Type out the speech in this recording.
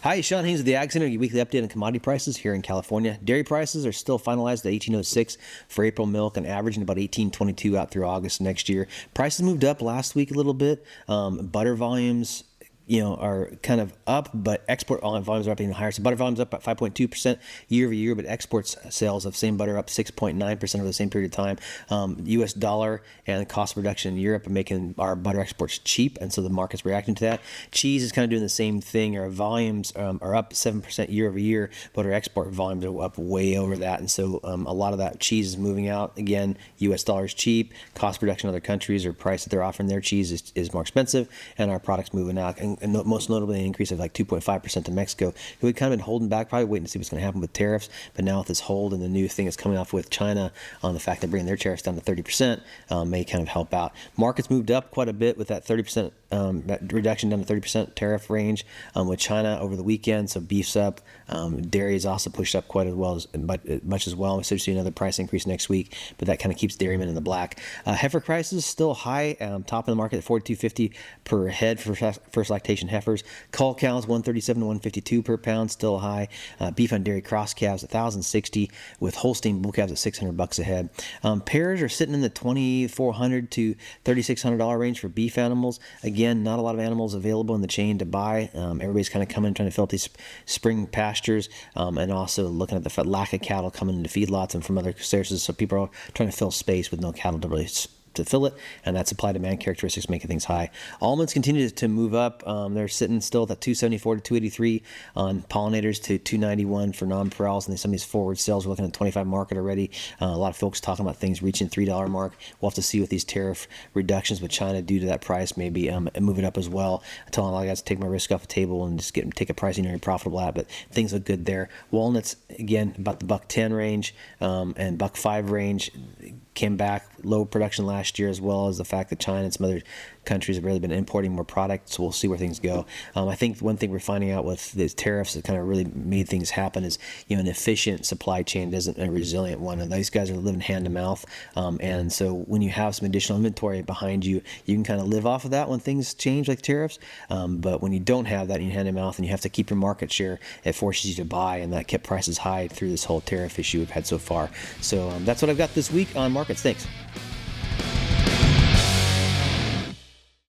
Hi, Sean Haynes with the Ag Center. Your weekly update on commodity prices here in California. Dairy prices are still finalized at 1806 for April milk and averaging about 1822 out through August next year. Prices moved up last week a little bit. Butter volumes are kind of up, but export volumes are up even higher. So butter volumes up by 5.2% year over year, but exports sales of same butter up 6.9% over the same period of time. U.S. dollar and cost reduction in Europe are making our butter exports cheap, and so the market's reacting to that. Cheese is kind of doing the same thing. Our volumes are up 7% year over year, but our export volumes are up way over that, and so a lot of that cheese is moving out. Again, U.S. dollar is cheap. Cost reduction in other countries or price that they're offering their cheese is more expensive, and our product's moving out. And most notably an increase of like 2.5% to Mexico, who had kind of been holding back, probably waiting to see what's going to happen with tariffs. But now with this hold and the new thing that's coming off with China on the fact that bringing their tariffs down to 30% may kind of help out. Markets moved up quite a bit with that 30%, that reduction down to 30% tariff range with China over the weekend. So beef's up. Dairy is also pushed up quite as well much as well. We should see another price increase next week, but that kind of keeps dairymen in the black. Heifer prices still high, top of the market at $42.50 per head for first lactation heifers. Cull cows $137 to $152 per pound, still high. Beef on dairy cross calves $1,060 with Holstein bull calves at $600 a head. Pairs are sitting in the $2,400 to $3,600 range for beef animals. Again, not a lot of animals available in the chain to buy. Everybody's kind of coming trying to fill up these spring pastures, and also looking at the lack of cattle coming into feedlots and from other sources. So people are trying to fill space with no cattle to fill it, and that supply demand characteristics making things high. Almonds continue to move up. They're sitting still at that 274 to 283 on pollinators to 291 for non-parals, and some of these forward sales, we're looking at 25 market already. A lot of folks talking about things reaching $3 mark. We'll have to see what these tariff reductions with China do to that price, maybe move it up as well. I tell a lot of guys to take my risk off the table and just take a pricing you're profitable at, but things look good there. Walnuts, again, about the $1.10 range and $1.05 range. Came back, low production last year, as well as the fact that China and some other countries have really been importing more product, so we'll see where things go. I think one thing we're finding out with these tariffs that kind of really made things happen is, an efficient supply chain isn't a resilient one, and these guys are living hand to mouth, and so when you have some additional inventory behind you, you can kind of live off of that when things change like tariffs, but when you don't have that in hand to mouth and you have to keep your market share, it forces you to buy, and that kept prices high through this whole tariff issue we've had so far. So that's what I've got this week on markets. Thanks.